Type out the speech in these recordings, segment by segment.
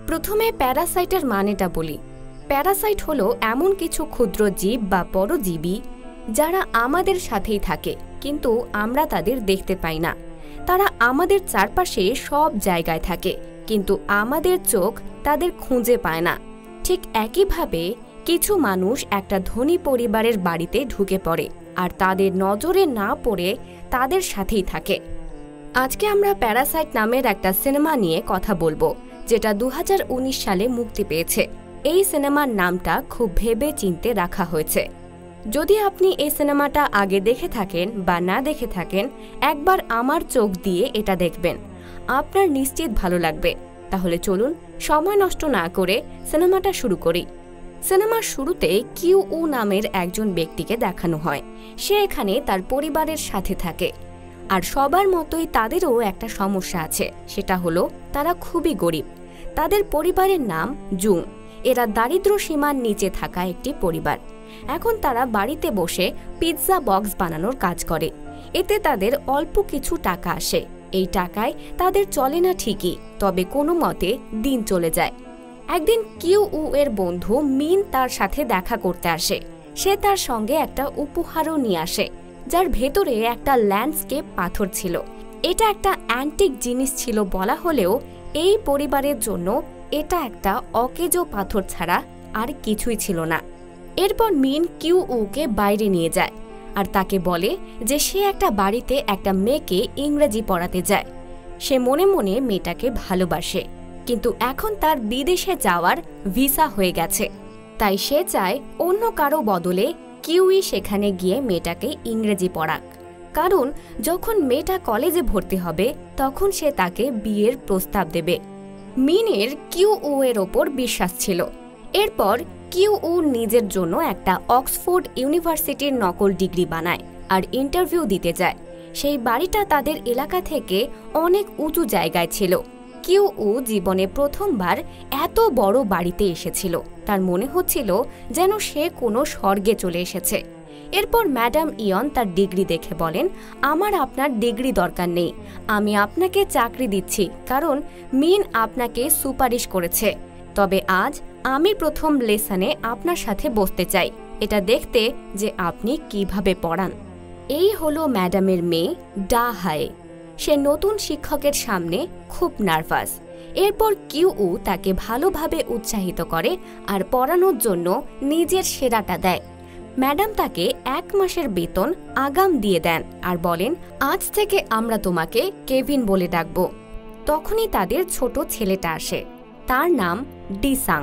প্রথমে প্যারাসাইটের মানেটা বলি। প্যারাসাইট হলো এমন কিছু ক্ষুদ্র জীব বা পরজীবী যারা আমাদের সাথেই থাকে, কিন্তু আমরা তাদের দেখতে পাই না। তারা আমাদের চারপাশে সব জায়গায় থাকে, কিন্তু আমাদের চোখ তাদের খুঁজে পায় না। ঠিক একইভাবে কিছু মানুষ একটা ধনী পরিবারের বাড়িতে ঢুকে পড়ে আর তাদের নজরে না পড়ে তাদের সাথেই থাকে। আজকে আমরা প্যারাসাইট নামের একটা সিনেমা নিয়ে কথা বলবো, যেটা 2019 সালে মুক্তি পেয়েছে। এই সিনেমার নামটা খুব ভেবে চিন্তে রাখা হয়েছে। যদি আপনি এই সিনেমাটা আগে দেখে থাকেন বা না দেখে থাকেন, একবার আমার চোখ দিয়ে এটা দেখবেন, আপনার নিশ্চিত ভালো লাগবে। তাহলে চলুন সময় নষ্ট না করে সিনেমাটা শুরু করি। সিনেমার শুরুতে কিউ নামের একজন ব্যক্তিকে দেখানো হয়। সে এখানে তার পরিবারের সাথে থাকে, আর সবার মতোই তাদেরও একটা সমস্যা আছে, সেটা হলো তারা খুবই গরিব। তাদের পরিবারের নাম জুং। এরা দারিদ্র সীমার নিচে থাকা একটি পরিবার। এখন তারা বাড়িতে বসে পিৎজা বক্স বানানোর কাজ করে। এতে তাদের অল্প কিছু টাকা আসে। এই টাকায় তাদের চলে না ঠিকই, তবে কোনো মতে দিন চলে যায়। একদিন কিউ এর বন্ধু মিন তার সাথে দেখা করতে আসে। সে তার সঙ্গে একটা উপহারও নিয়ে আসে, যার ভেতরে একটা ল্যান্ডস্কেপ পাথর ছিল। এটা একটা অ্যান্টিক জিনিস ছিল বলা হলেও এই পরিবারের জন্য এটা একটা অকেজো পাথর ছাড়া আর কিছুই ছিল না। এরপর মিন কিউকে বাইরে নিয়ে যায় আর তাকে বলে যে সে একটা বাড়িতে একটা মেয়েকে ইংরেজি পড়াতে যায়। সে মনে মনে মেয়েটাকে ভালোবাসে, কিন্তু এখন তার বিদেশে যাওয়ার ভিসা হয়ে গেছে। তাই সে চায় অন্য কারো বদলে কিউই সেখানে গিয়ে মেয়েটাকে ইংরেজি পড়াক, কারণ যখন মেয়েটা কলেজে ভর্তি হবে তখন সে তাকে বিয়ের প্রস্তাব দেবে। মিনের কিউ এর ওপর বিশ্বাস ছিল। এরপর কিউ নিজের জন্য একটা অক্সফোর্ড ইউনিভার্সিটির নকল ডিগ্রি বানায় আর ইন্টারভিউ দিতে যায়। সেই বাড়িটা তাদের এলাকা থেকে অনেক উঁচু জায়গায় ছিল। কিউ জীবনে প্রথমবার এত বড় বাড়িতে এসেছিল। তার মনে হচ্ছিল যেন সে কোনো স্বর্গে চলে এসেছে। এরপর ম্যাডাম ইয়ন তার ডিগ্রি দেখে বলেন, আমার আপনার ডিগ্রি দরকার নেই, আমি আপনাকে চাকরি দিচ্ছি, কারণ মিন আপনাকে সুপারিশ করেছে। তবে আজ আমি প্রথম লেসনে আপনার সাথে বসতে চাই, এটা দেখতে যে আপনি কিভাবে পড়ান। এই হলো ম্যাডামের মেয়ে ডা হায়ে। সে নতুন শিক্ষকের সামনে খুব নার্ভাস। এরপর কিউ তাকে ভালোভাবে উৎসাহিত করে আর পড়ানোর জন্য নিজের সেরাটা দেয়। ম্যাডাম তাকে 1 মাসের বেতন আগাম দিয়ে দেন আর বলেন, আজ থেকে আমরা তোমাকে কেভিন বলে ডাকব। তখনই তাদের ছোট ছেলেটা আসে, তার নাম ডিসাং।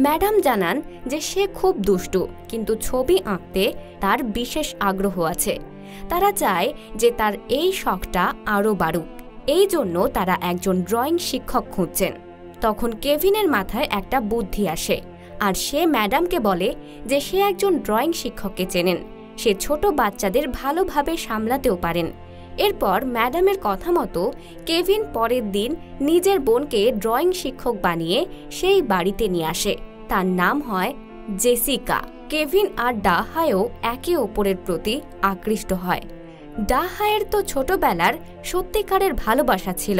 ম্যাডাম জানান যে সে খুব দুষ্টু, কিন্তু ছবি আঁকতে তার বিশেষ আগ্রহ আছে। তারা চায় যে তার এই শখটা আরও বাড়ুক, এই জন্য তারা একজন ড্রয়িং শিক্ষক খুঁজছেন। তখন কেভিনের মাথায় একটা বুদ্ধি আসে আর সে ম্যাডামকে বলে যে সে একজন ড্রয়িং শিক্ষককে চেনেন, সে ছোট বাচ্চাদের ভালোভাবে সামলাতেও পারেন। এরপর ম্যাডামের কথা মতো কেভিন পরের দিন নিজের বোনকে ড্রয়িং শিক্ষক বানিয়ে সেই বাড়িতে নিয়ে আসে। তার নাম হয় জেসিকা। কেভিন আর ডা হায়েও একে অপরের প্রতি আকৃষ্ট হয়। ডা হায়ের তো ছোটবেলার সত্যিকারের ভালোবাসা ছিল,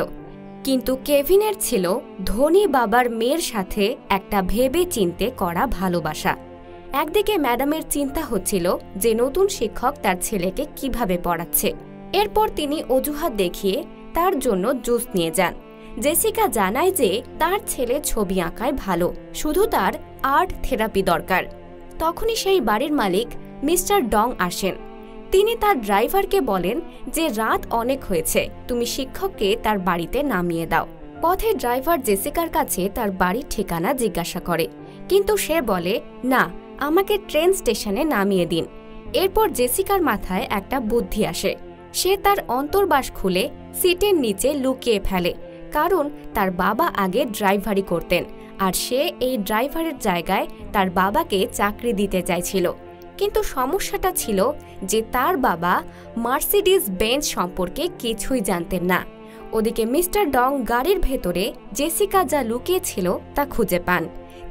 কিন্তু কেভিনের ছিল ধনী বাবার মেয়ের সাথে একটা ভেবে চিন্তে করা ভালোবাসা। একদিকে ম্যাডামের চিন্তা হচ্ছিল যে নতুন শিক্ষক তার ছেলেকে কিভাবে পড়াচ্ছে। এরপর তিনি অজুহাত দেখিয়ে তার জন্য জুস নিয়ে যান। জেসিকা জানায় যে তার ছেলে ছবি আঁকায় ভালো, শুধু তার আর্ট থেরাপি দরকার। তখনই সেই বাড়ির মালিক মিস্টার ডং আসেন। তিনি তার ড্রাইভারকে বলেন যে রাত অনেক হয়েছে, তুমি শিক্ষককে তার বাড়িতে নামিয়ে দাও। পথে ড্রাইভার জেসিকার কাছে তার বাড়ির ঠিকানা জিজ্ঞাসা করে, কিন্তু সে বলে, না, আমাকে ট্রেন স্টেশনে নামিয়ে দিন। এরপর জেসিকার মাথায় একটা বুদ্ধি আসে। সে তার অন্তর্বাস খুলে সিটের নিচে লুকিয়ে ফেলে, কারণ তার বাবা আগে ড্রাইভারি করতেন আর সে এই ড্রাইভারের জায়গায় তার বাবাকে চাকরি দিতে চাইছিল। কিন্তু সমস্যাটা ছিল যে তার বাবা মার্সিডিজ বেঞ্জ সম্পর্কে কিছুই জানতেন না। ওদিকে মিস্টার ডং গাড়ির ভেতরে জেসিকা যা লুকিয়েছিল তা খুঁজে পান।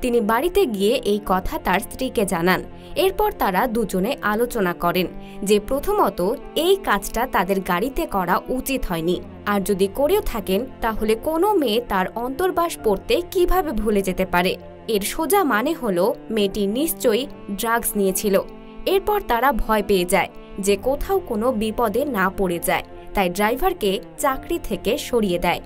তিনি বাড়িতে গিয়ে এই কথা তার স্ত্রীকে জানান। এরপর তারা দুজনে আলোচনা করেন যে প্রথমত এই কাজটা তাদের গাড়িতে করা উচিত হয়নি, আর যদি করেও থাকেন তাহলে কোনো মেয়ে তার অন্তর্বাস পড়তে কিভাবে ভুলে যেতে পারে। এর সোজা মানে হলো মেয়েটি নিশ্চয়ই ড্রাগস নিয়েছিল। এরপর তারা ভয় পেয়ে যায় যে কোথাও কোনো বিপদে না পড়ে যায়, তাই ড্রাইভারকে চাকরি থেকে সরিয়ে দেয়।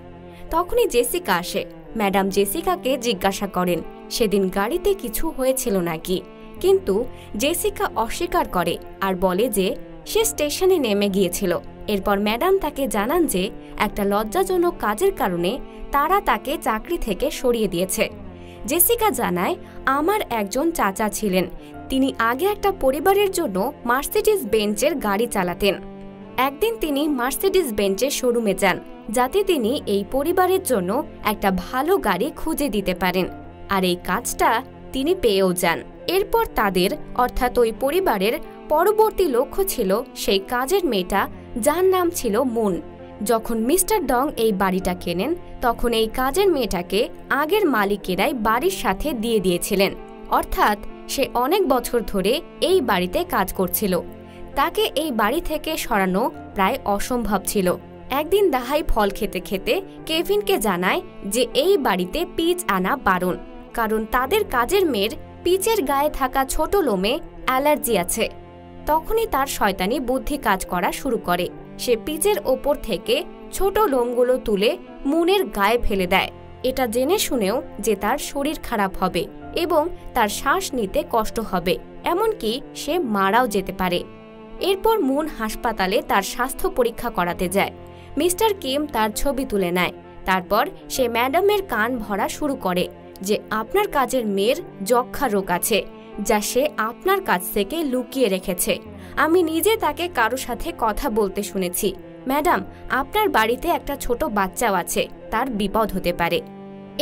তখনই জেসিকা আসে। ম্যাডাম জেসিকাকে জিজ্ঞাসা করেন সেদিন গাড়িতে কিছু হয়েছিল নাকি, কিন্তু জেসিকা অস্বীকার করে আর বলে যে সে স্টেশনে নেমে গিয়েছিল। এরপর ম্যাডাম তাকে জানান যে একটা লজ্জাজনক কাজের কারণে তারা তাকে চাকরি থেকে সরিয়ে দিয়েছে। জেসিকা জানায়, আমার একজন চাচা ছিলেন, তিনি আগে একটা পরিবারের জন্য মার্সিডিজ বেঞ্চের গাড়ি চালাতেন। একদিন তিনি মার্সিডিজ বেঞ্চের শোরুমে যান যাতে তিনি এই পরিবারের জন্য একটা ভালো গাড়ি খুঁজে দিতে পারেন, আর এই কাজটা তিনি পেয়েও যান। এরপর তাদের অর্থাৎ ওই পরিবারের পরবর্তী লক্ষ্য ছিল সেই কাজের মেয়েটা যার নাম ছিল মুন। যখন মিস্টার ডং এই বাড়িটা কেনেন তখন এই কাজের মেয়েটাকে আগের মালিকেরাই বাড়ির সাথে দিয়ে দিয়েছিলেন, অর্থাৎ সে অনেক বছর ধরে এই বাড়িতে কাজ করছিল। তাকে এই বাড়ি থেকে সরানো প্রায় অসম্ভব ছিল। একদিন দাহাই ফল খেতে খেতে কেভিনকে জানায় যে এই বাড়িতে পিচ আনা বারণ, কারণ তাদের কাজের মেয়ের পিচের গায়ে থাকা ছোট লোমে অ্যালার্জি আছে। তখনই তার শয়তানি বুদ্ধি কাজ করা শুরু করে। সে পিচের ওপর থেকে ছোট লোমগুলো তুলে মুনের গায়ে ফেলে দেয়, এটা জেনে শুনেও যে তার শরীর খারাপ হবে এবং তার শ্বাস নিতে কষ্ট হবে, এমনকি সে মারাও যেতে পারে। এরপর মুন হাসপাতালে তার স্বাস্থ্য পরীক্ষা করাতে যায়। মিস্টার কিম তার ছবি তুলে নেয়। তারপর সে ম্যাডামের কান ভরা শুরু করে যে আপনার কাজের মেয়ের যক্ষা রোগ আছে, যা সে আপনার কাছ থেকে লুকিয়ে রেখেছে। আমি নিজে তাকে কারো সাথে কথা বলতে শুনেছি। ম্যাডাম, আপনার বাড়িতে একটা ছোট বাচ্চাও আছে, তার বিপদ হতে পারে।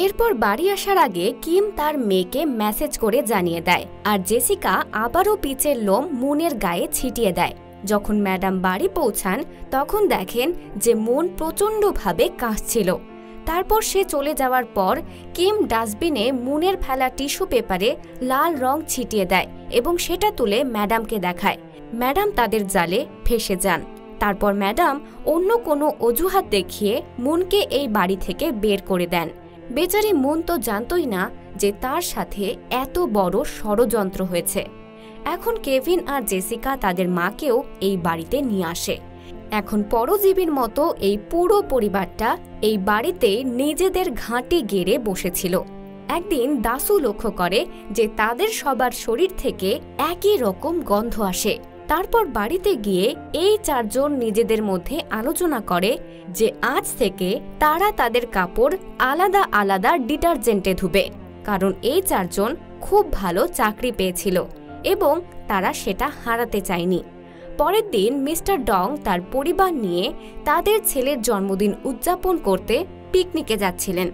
এরপর বাড়ি আসার আগে কিম তার মেয়েকে মেসেজ করে জানিয়ে দেয়, আর জেসিকা আবারও পিচের লোম মুনের গায়ে ছিটিয়ে দেয়। যখন ম্যাডাম বাড়ি পৌঁছান তখন দেখেন যে মুন প্রচণ্ডভাবে কাঁদছিল। তারপর সে চলে যাওয়ার পর কিম ডাস্টবিনে মুনের ফেলা টিস্যু পেপারে লাল রং ছিটিয়ে দেয় এবং সেটা তুলে ম্যাডামকে দেখায়। ম্যাডাম তাদের জালে ফেঁসে যান। তারপর ম্যাডাম অন্য কোনো অজুহাত দেখিয়ে মুনকে এই বাড়ি থেকে বের করে দেন। বেচারি মুন তো জানতই না যে তার সাথে এত বড় ষড়যন্ত্র হয়েছে। এখন কেভিন আর জেসিকা তাদের মাকেও এই বাড়িতে নিয়ে আসে। এখন পরজীবীর মতো এই পুরো পরিবারটা এই বাড়িতে নিজেদের ঘাঁটি গেড়ে বসেছিল। একদিন দাসু লক্ষ্য করে যে তাদের সবার শরীর থেকে একই রকম গন্ধ আসে। তারপর বাড়িতে গিয়ে এই চারজন নিজেদের মধ্যে আলোচনা করে যে আজ থেকে তারা তাদের কাপড় আলাদা আলাদা ডিটারজেন্টে ধুবে, কারণ এই চারজন খুব ভালো চাকরি পেয়েছিল এবং তারা সেটা হারাতে চায়নি। পরের দিন মিস্টার ডং তার পরিবার নিয়ে তাদের ছেলের জন্মদিন উদযাপন করতে পিকনিকে যাচ্ছিলেন।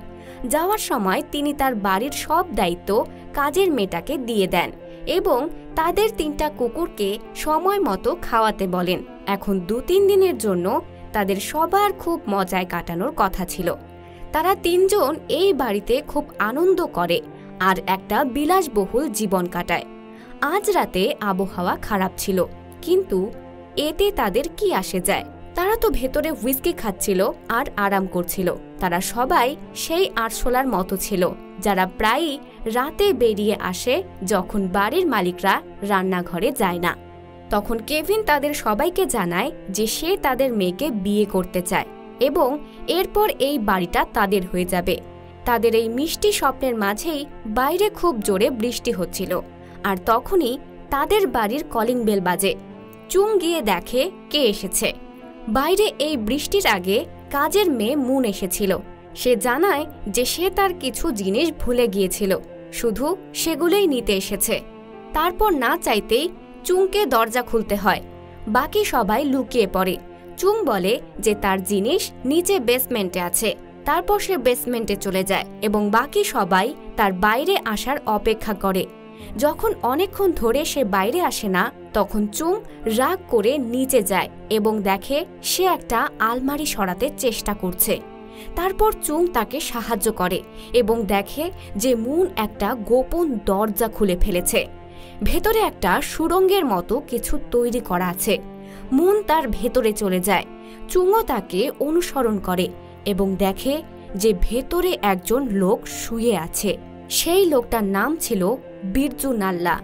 যাওয়ার সময় তিনি তার বাড়ির সব দায়িত্ব কাজের মেয়েটাকে দিয়ে দেন এবং তাদের 3টা কুকুরকে সময় মতো খাওয়াতে বলেন। এখন 2-3 দিনের জন্য তাদের সবার খুব মজায় কাটানোর কথা ছিল। তারা 3 জন এই বাড়িতে খুব আনন্দ করে আর একটা বিলাসবহুল জীবন কাটায়। আজ রাতে আবহাওয়া খারাপ ছিল, কিন্তু এতে তাদের কি আসে যায়? তারা তো ভেতরে হুইস্কি খাচ্ছিল আর আরাম করছিল। তারা সবাই সেই আরশোলার মতো ছিল যারা প্রায়ই রাতে বেরিয়ে আসে যখন বাড়ির মালিকরা রান্নাঘরে যায় না। তখন কেভিন তাদের সবাইকে জানায় যে সে তাদের মেয়েকে বিয়ে করতে চায় এবং এরপর এই বাড়িটা তাদের হয়ে যাবে। তাদের এই মিষ্টি স্বপ্নের মাঝেই বাইরে খুব জোরে বৃষ্টি হচ্ছিল, আর তখনই তাদের বাড়ির কলিং বেল বাজে। চুং গিয়ে দেখে কে এসেছে। বাইরে এই বৃষ্টির আগে কাজের মেয়ে মুন এসেছিল। সে জানায় যে সে তার কিছু জিনিস ভুলে গিয়েছিল, শুধু সেগুলোই নিতে এসেছে। তারপর না চাইতেই চুংকে দরজা খুলতে হয়। বাকি সবাই লুকিয়ে পড়ে। চুং বলে যে তার জিনিস নিচে বেসমেন্টে আছে। তারপর সে বেসমেন্টে চলে যায় এবং বাকি সবাই তার বাইরে আসার অপেক্ষা করে। যখন অনেকক্ষণ ধরে সে বাইরে আসে না, তখন চুং রাগ করে নিচে যায় এবং দেখে সে একটা আলমারি সরাতে চেষ্টা করছে। তারপর চুং তাকে সাহায্য করে এবং দেখে যে মুন একটা গোপন দরজা খুলে ফেলেছে। ভেতরে একটা সুড়ঙ্গের মতো কিছু তৈরি করা আছে। মুন তার ভেতরে চলে যায়। চুংও তাকে অনুসরণ করে এবং দেখে যে ভেতরে একজন লোক শুয়ে আছে। সেই লোকটার নাম ছিল বিরজু নাল্লা।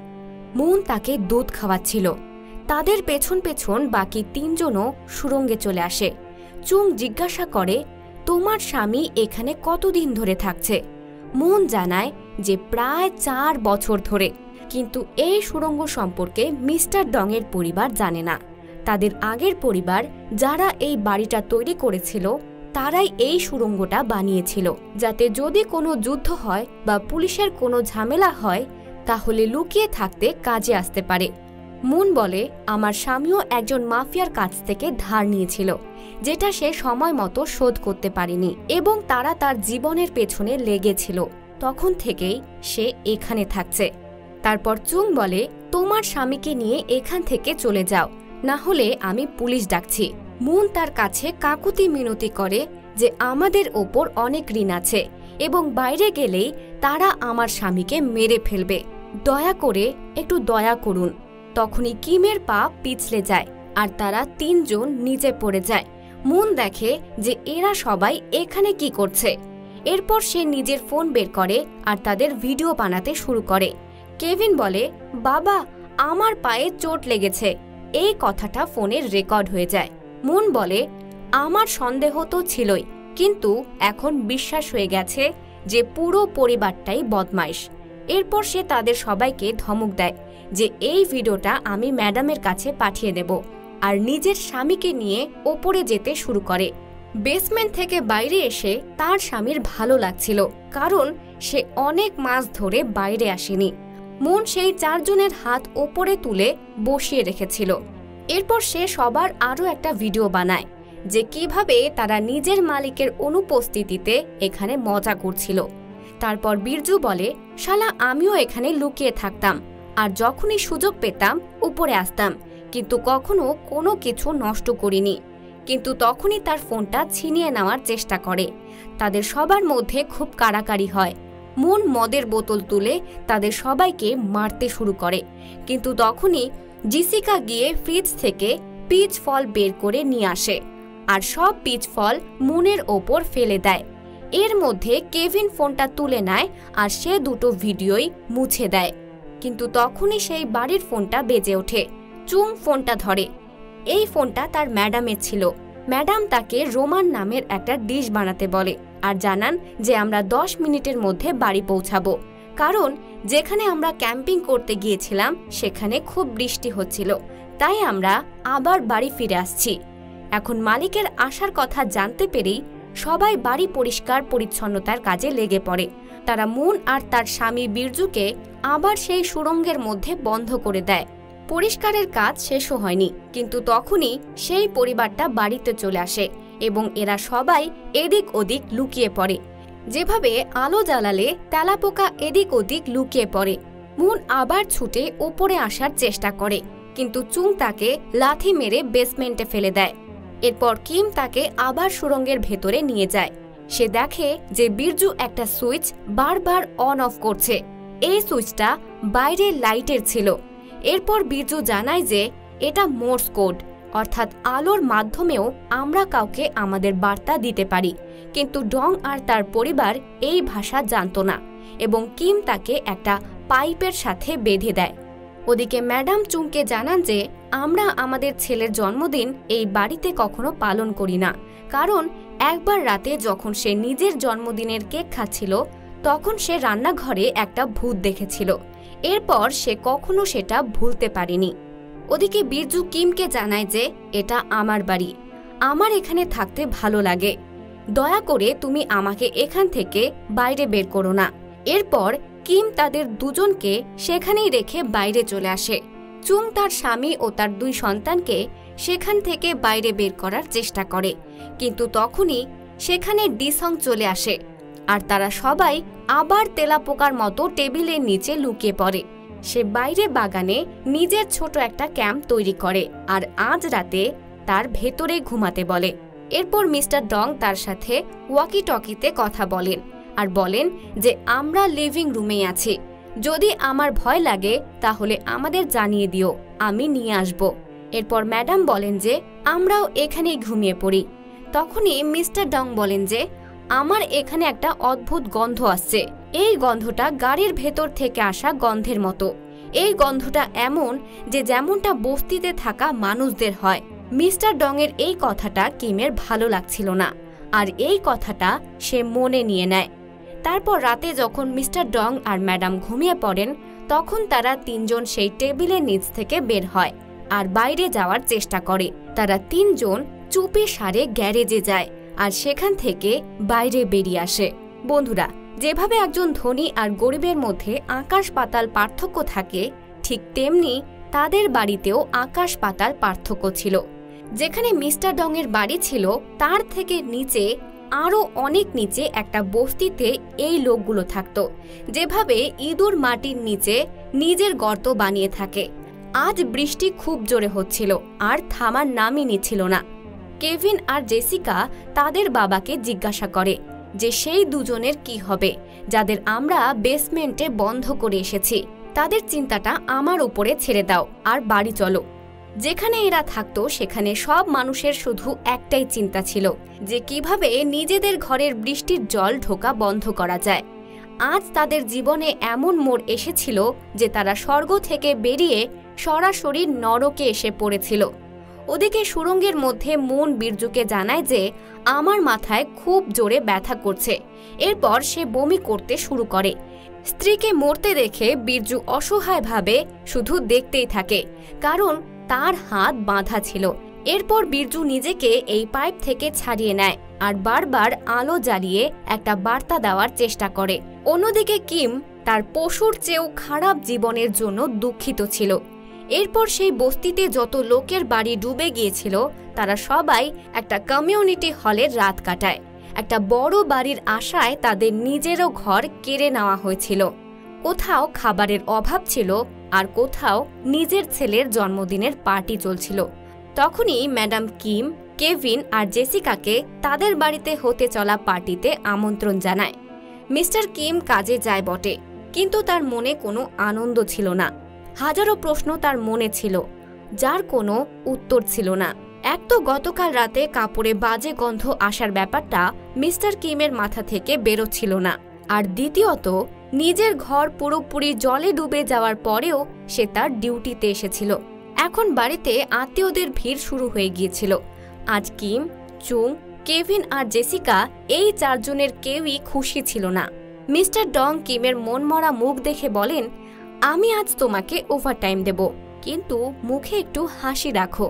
মুন তাকে দুধ খাওয়াচ্ছিল। তাদের পেছন পেছন বাকি 3 জনও সুড়ঙ্গে চলে আসে। চুং জিজ্ঞাসা করে, তোমার স্বামী এখানে কতদিন ধরে থাকছে? মুন জানায় যে প্রায় 4 বছর ধরে। কিন্তু এই সুড়ঙ্গ সম্পর্কে মিস্টার ডংয়ের পরিবার জানে না। তাদের আগের পরিবার যারা এই বাড়িটা তৈরি করেছিল তারাই এই সুড়ঙ্গটা বানিয়েছিল, যাতে যদি কোনো যুদ্ধ হয় বা পুলিশের কোনো ঝামেলা হয় তাহলে লুকিয়ে থাকতে কাজে আসতে পারে। মুন বলে, আমার স্বামীও একজন মাফিয়ার কাছ থেকে ধার নিয়েছিল, যেটা সে সময় মতো শোধ করতে পারেনি এবং তারা তার জীবনের পেছনে লেগেছিল। তখন থেকেই সে এখানে থাকছে। তারপর চুং বলে, তোমার স্বামীকে নিয়ে এখান থেকে চলে যাও, না হলে আমি পুলিশ ডাকছি। মুন তার কাছে কাকুতি মিনতি করে যে আমাদের ওপর অনেক ঋণ আছে এবং বাইরে গেলেই তারা আমার স্বামীকে মেরে ফেলবে, দয়া করে একটু দয়া করুন। তখনই কিমের পা পিছলে যায় আর তারা 3 জন নিচে পড়ে যায়। মুন দেখে যে এরা সবাই এখানে কি করছে। এরপর সে নিজের ফোন বের করে আর তাদের ভিডিও বানাতে শুরু করে। কেভিন বলে, বাবা, আমার পায়ে চোট লেগেছে। এই কথাটা ফোনে রেকর্ড হয়ে যায়। মুন বলে, আমার সন্দেহ তো ছিলই, কিন্তু এখন বিশ্বাস হয়ে গেছে যে পুরো পরিবারটাই বদমাইশ। এরপর সে তাদের সবাইকে ধমক দেয় যে এই ভিডিওটা আমি ম্যাডামের কাছে পাঠিয়ে দেব, আর নিজের স্বামীকে নিয়ে ওপরে যেতে শুরু করে। বেসমেন্ট থেকে বাইরে এসে তার স্বামীর ভালো লাগছিল, কারণ সে অনেক মাস ধরে বাইরে আসেনি। মুন সেই 4 জনের হাত ওপরে তুলে বসিয়ে রেখেছিল। এরপর সে সবার আরও একটা ভিডিও বানায় যে কিভাবে তারা নিজের মালিকের অনুপস্থিতিতে এখানে মজা করছিল। তারপর বিরজু বলে, শালা আমিও এখানে লুকিয়ে থাকতাম, আর যখনই সুযোগ পেতাম উপরে আসতাম, কিন্তু কখনো কোনো কিছু নষ্ট করিনি। কিন্তু তখনই তার ফোনটা ছিনিয়ে নেওয়ার চেষ্টা করে। তাদের সবার মধ্যে খুব কাড়াকাড়ি হয়। মুন মদের বোতল তুলে তাদের সবাইকে মারতে শুরু করে, কিন্তু তখনই জিসিকা গিয়ে ফ্রিজ থেকে পিচ ফল বের করে নিয়ে আসে আর সব পিচ ফল মুনের ওপর ফেলে দেয়। এর মধ্যে কেভিন ফোনটা তুলে নেয় আর সে 2টো ভিডিওই মুছে দেয়। কিন্তু তখনই সেই বাড়ির ফোনটা বেজে ওঠে। চুং ফোনটা ধরে। এই ফোনটা তার ম্যাডামের ছিল। ম্যাডাম তাকে রোমান নামের একটা ডিশ বানাতে বলে আর জানান যে আমরা 10 মিনিটের মধ্যে বাড়ি পৌঁছাবো, কারণ যেখানে আমরা ক্যাম্পিং করতে গিয়েছিলাম সেখানে খুব বৃষ্টি হচ্ছিল, তাই আমরা আবার বাড়ি ফিরে আসছি। এখন মালিকের আসার কথা জানতে পেরেই সবাই বাড়ি পরিষ্কার পরিচ্ছন্নতার কাজে লেগে পড়ে। তারা মুন আর তার স্বামী বিরজুকে আবার সেই সুড়ঙ্গের মধ্যে বন্ধ করে দেয়। পরিষ্কারের কাজ শেষও হয়নি, কিন্তু তখনই সেই পরিবারটা বাড়িতে চলে আসে এবং এরা সবাই এদিক ওদিক লুকিয়ে পড়ে। যেভাবে আলো জ্বালালে তেলাপোকা এদিক ওদিক লুকিয়ে পড়ে। মুন আবার ছুটে ওপরে আসার চেষ্টা করে, কিন্তু চুং তাকে লাথি মেরে বেসমেন্টে ফেলে দেয়। এরপর কিম তাকে আবার সুড়ঙ্গের ভেতরে নিয়ে যায়। সে দেখে যে বিরজু একটা সুইচ বারবার অন অফ করছে। এই সুইচটা বাইরের লাইটের ছিল। এরপর বিরজু জানায় যে এটা মোর্স কোড, অর্থাৎ আলোর মাধ্যমেও আমরা কাউকে আমাদের বার্তা দিতে পারি। কিন্তু ডং আর তার পরিবার এই ভাষা জানত না এবং কিম তাকে একটা পাইপের সাথে বেঁধে দেয়। ওদিকে ম্যাডাম চুংকে জানান যে আমরা আমাদের ছেলের জন্মদিন এই বাড়িতে কখনো পালন করি না, কারণ একবার রাতে যখন সে নিজের জন্মদিনের কেক খাচ্ছিল তখন সে রান্নাঘরে একটা ভূত দেখেছিল। এরপর সে কখনো সেটা ভুলতে পারেনি। ওদিকে বিরজু কিমকে জানায় যে এটা আমার বাড়ি, আমার এখানে থাকতে ভালো লাগে, দয়া করে তুমি আমাকে এখান থেকে বাইরে বের করো না। এরপর কিম তাদের 2 জনকে সেখানেই রেখে বাইরে চলে আসে। চুং তার স্বামী ও তার 2 সন্তানকে সেখান থেকে বাইরে বের করার চেষ্টা করে, কিন্তু তখনই সেখানে ডিসং চলে আসে আর তারা সবাই আবার তেলাপোকার মতো টেবিলের নিচে লুকিয়ে পড়ে। সে বাইরে বাগানে নিজের ছোট একটা ক্যাম্প তৈরি করে আর আজ রাতে তার ভেতরে ঘুমাতে বলে। এরপর মিস্টার ডং তার সাথে ওয়াকি টকিতে কথা বলেন আর বলেন যে আমরা লিভিং রুমেই আছি, যদি আমার ভয় লাগে তাহলে আমাদের জানিয়ে দিও, আমি নিয়ে আসব। এরপর ম্যাডাম বলেন যে আমরাও এখানেই ঘুমিয়ে পড়ি। তখনই মিস্টার ডং বলেন যে আমার এখানে একটা অদ্ভুত গন্ধ আসছে, এই গন্ধটা গাড়ির ভেতর থেকে আসা গন্ধের মতো। এই গন্ধটা এমন যে যেমনটা বস্তিতে থাকা মানুষদের হয়। মিস্টার ডং এর এই কথাটা কিমের ভালো লাগছিল না, আর এই কথাটা সে মনে নিয়ে নেয়। তারপর রাতে যখন মিস্টার ডং আর ম্যাডাম ঘুমিয়ে পড়েন, তখন তারা তিনজন সেই টেবিলের নিচ থেকে বের হয় আর বাইরে যাওয়ার চেষ্টা করে। তারা তিনজন চুপি সারে গ্যারেজে যায় আর সেখান থেকে বাইরে বেরিয়ে আসে। বন্ধুরা, যেভাবে একজন ধনী আর গরিবের মধ্যে আকাশ পাতাল পার্থক্য থাকে, ঠিক তেমনি তাদের বাড়িতেও আকাশ পাতাল পার্থক্য ছিল। যেখানে মিস্টার ডং এর বাড়ি ছিল তার থেকে নিচে, আরও অনেক নিচে একটা বস্তিতে এই লোকগুলো থাকত, যেভাবে ইঁদুর মাটির নিচে নিজের গর্ত বানিয়ে থাকে। আজ বৃষ্টি খুব জোরে হচ্ছিল আর থামার নামই নিচ্ছিল না। কেভিন আর জেসিকা তাদের বাবাকে জিজ্ঞাসা করে যে সেই দুজনের কি হবে যাদের আমরা বেসমেন্টে বন্ধ করে এসেছি। তাদের চিন্তাটা আমার উপরে ছেড়ে দাও আর বাড়ি চলো। যেখানে এরা থাকতো সেখানে সব মানুষের শুধু একটাই চিন্তা ছিল যে কিভাবে নিজেদের ঘরের বৃষ্টির জল ঢোকা বন্ধ করা যায়। আজ তাদের জীবনে এমন মোড় এসেছিল যে তারা স্বর্গ থেকে বেরিয়ে সরাসরি নরকে এসে পড়েছিল। ওদিকে সুড়ঙ্গের মধ্যে মুন বীরজুকে জানায় যে আমার মাথায় খুব জোরে ব্যথা করছে। এরপর সে বমি করতে শুরু করে। স্ত্রীকে মরতে দেখে বীরজু অসহায়ভাবে শুধু দেখতেই থাকে, কারণ তার হাত বাঁধা ছিল। এরপর বীরজু নিজেকে এই পাইপ থেকে ছাড়িয়ে নেয় আর বারবার আলো জ্বালিয়ে একটা বার্তা দেওয়ার চেষ্টা করে। অন্যদিকে কিম তার পশুর চেয়েও খারাপ জীবনের জন্য দুঃখিত ছিল। এরপর সেই বস্তিতে যত লোকের বাড়ি ডুবে গিয়েছিল তারা সবাই একটা কমিউনিটি হলে রাত কাটায়। একটা বড় বাড়ির আশায় তাদের নিজেরও ঘর কেড়ে নেওয়া হয়েছিল। কোথাও খাবারের অভাব ছিল আর কোথাও নিজের ছেলের জন্মদিনের পার্টি চলছিল। তখনই ম্যাডাম কিম, কেভিন আর জেসিকাকে তাদের বাড়িতে হতে চলা পার্টিতে আমন্ত্রণ জানায়। মিস্টার কিম কাজে যায় বটে, কিন্তু তার মনে কোনো আনন্দ ছিল না। হাজারো প্রশ্ন তার মনে ছিল, যার কোনো উত্তর ছিল না। এক তো গতকাল রাতে কাপড়ে বাজে গন্ধ আসার ব্যাপারটা মিস্টার কিমের মাথা থেকে বেরোচ্ছিল না, আর দ্বিতীয়ত নিজের ঘর পুরোপুরি জলে ডুবে যাওয়ার পরেও সে তার ডিউটিতে এসেছিল। এখন বাড়িতে আত্মীয়দের ভিড় শুরু হয়ে গিয়েছিল। আজ কিম, চুং, কেভিন আর জেসিকা এই চারজনের কেউই খুশি ছিল না। মিস্টার ডং কিমের মনমরা মুখ দেখে বলেন, আমি আজ তোমাকে ওভারটাইম দেব, কিন্তু মুখে একটু হাসি রাখো।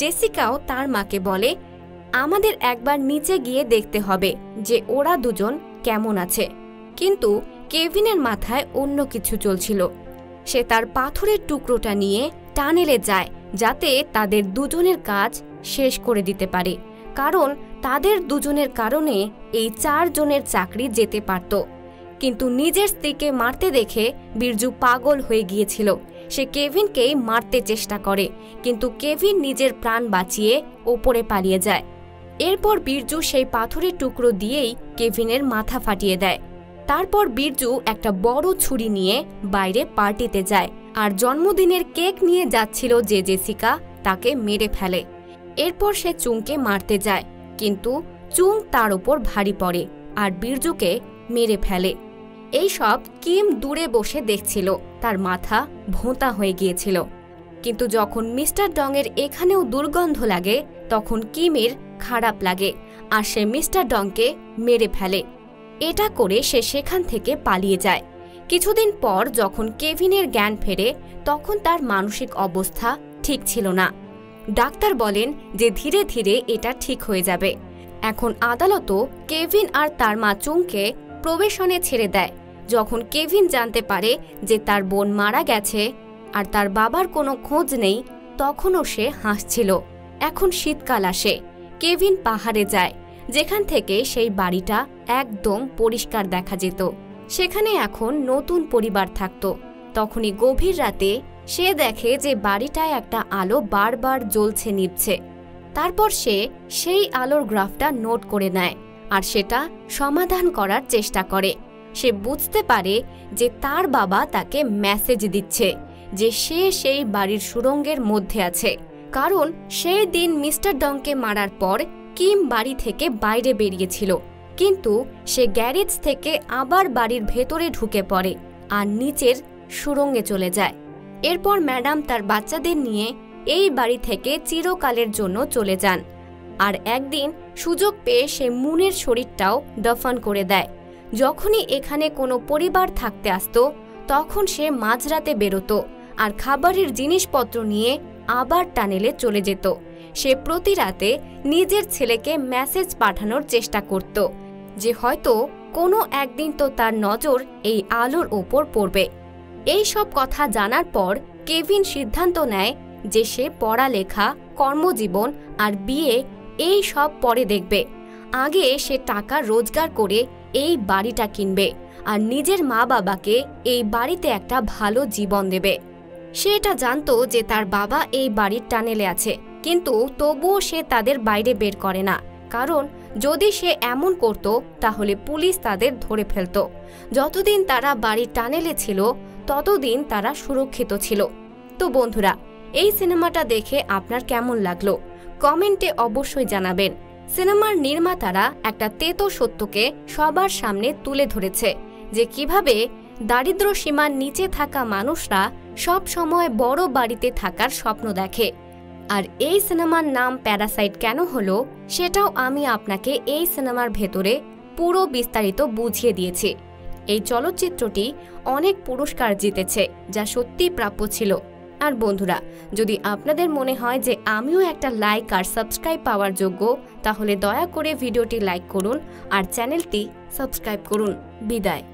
জেসিকাও তার মাকে বলে, আমাদের একবার নিচে গিয়ে দেখতে হবে যে ওরা দুজন কেমন আছে। কিন্তু কেভিনের মাথায় অন্য কিছু চলছিল। সে তার পাথরের টুকরোটা নিয়ে টানেলে যায় যাতে তাদের দুজনের কাজ শেষ করে দিতে পারে, কারণ তাদের দুজনের কারণে এই চারজনের চাকরি যেতে পারত। কিন্তু নিজের স্ত্রীকে মারতে দেখে বীরজু পাগল হয়ে গিয়েছিল। সে কেভিনকেই মারতে চেষ্টা করে, কিন্তু কেভিন নিজের প্রাণ বাঁচিয়ে ওপরে পালিয়ে যায়। এরপর বীরজু সেই পাথরের টুকরো দিয়েই কেভিনের মাথা ফাটিয়ে দেয়। তারপর বীরজু একটা বড় ছুরি নিয়ে বাইরে পার্টিতে যায় আর জন্মদিনের কেক নিয়ে যাচ্ছিল যে জেসিকা তাকে মেরে ফেলে। এরপর সে চুংকে মারতে যায়, কিন্তু চুং তার উপর ভারী পড়ে আর বীরজুকে মেরে ফেলে। এই সব কিম দূরে বসে দেখছিল, তার মাথা ভোঁতা হয়ে গিয়েছিল। কিন্তু যখন মিস্টার ডং এর এখানেও দুর্গন্ধ লাগে তখন কিমের খারাপ লাগে আর সে মিস্টার ডংকে মেরে ফেলে। এটা করে সে সেখান থেকে পালিয়ে যায়। কিছুদিন পর যখন কেভিনের জ্ঞান ফেরে তখন তার মানসিক অবস্থা ঠিক ছিল না। ডাক্তার বলেন যে ধীরে ধীরে এটা ঠিক হয়ে যাবে। এখন আদালতও কেভিন আর তার মা চুংকে প্রবেশনে ছেড়ে দেয়। যখন কেভিন জানতে পারে যে তার বোন মারা গেছে আর তার বাবার কোনো খোঁজ নেই, তখনও সে হাসছিল। এখন শীতকাল আসে, কেভিন পাহাড়ে যায়, যেখান থেকে সেই বাড়িটা একদম পরিষ্কার দেখা যেত। সেখানে এখন নতুন পরিবার থাকত। তখনই গভীর রাতে সে দেখে যে বাড়িটায় একটা আলো বারবার জ্বলছে নিভছে। তারপর সে সেই আলোর গ্রাফটা নোট করে নেয় আর সেটা সমাধান করার চেষ্টা করে। সে বুঝতে পারে যে তার বাবা তাকে মেসেজ দিচ্ছে যে সে সেই বাড়ির সুড়ঙ্গের মধ্যে আছে, কারণ সেই দিন মিস্টার ডংকে মারার পর কিম বাড়ি থেকে বাইরে বেরিয়েছিল, কিন্তু সে গ্যারেজ থেকে আবার বাড়ির ভেতরে ঢুকে পড়ে আর নিচের সুড়ঙ্গে চলে যায়। এরপর ম্যাডাম তার বাচ্চাদের নিয়ে এই বাড়ি থেকে চিরকালের জন্য চলে যান। আর একদিন সুযোগ পেয়ে সে মুনের শরীরটাও দফন করে দেয়। যখনই এখানে কোনো পরিবার থাকতে আসতো তখন সে মাঝরাতে বেরোতো আর খাবারের জিনিসপত্র নিয়ে আবার টানেলে চলে যেত। সে প্রতি রাতে নিজের ছেলেকে মেসেজ পাঠানোর চেষ্টা করত যে হয়তো কোনো একদিন তো তার নজর এই আলোর ওপর পড়বে। এই সব কথা জানার পর কেভিন সিদ্ধান্ত নেয় যে সে পড়ালেখা, কর্মজীবন আর বিয়ে এই সব পরে দেখবে। আগে সে টাকা রোজগার করে এই বাড়িটা কিনবে আর নিজের মা বাবাকে এই বাড়িতে একটা ভালো জীবন দেবে। সে এটা জানতো যে তার বাবা এই বাড়ির টানেলে আছে, কিন্তু তবুও সে তাদের বাইরে বের করে না, কারণ যদি সে এমন করত তাহলে পুলিশ তাদের ধরে ফেলত। যতদিন তারা বাড়ির টানেলে ছিল ততদিন তারা সুরক্ষিত ছিল। তো বন্ধুরা, এই সিনেমাটা দেখে আপনার কেমন লাগলো কমেন্টে অবশ্যই জানাবেন। সিনেমার নির্মাতারা একটা তেতো সত্যকে সবার সামনে তুলে ধরেছে যে কিভাবে দারিদ্র সীমার নিচে থাকা মানুষরা সব সময় বড় বাড়িতে থাকার স্বপ্ন দেখে। আর এই সিনেমার নাম প্যারাসাইট কেন হলো সেটাও আমি আপনাকে এই সিনেমার ভেতরে পুরো বিস্তারিত বুঝিয়ে দিয়েছি। এই চলচ্চিত্রটি অনেক পুরস্কার জিতেছে, যা সত্যি প্রাপ্য ছিল। আর বন্ধুরা, যদি আপনাদের মনে হয় যে আমিও একটা লাইক আর সাবস্ক্রাইব পাওয়ার যোগ্য, তাহলে দয়া করে ভিডিওটি লাইক করুন আর চ্যানেলটি সাবস্ক্রাইব করুন। বিদায়।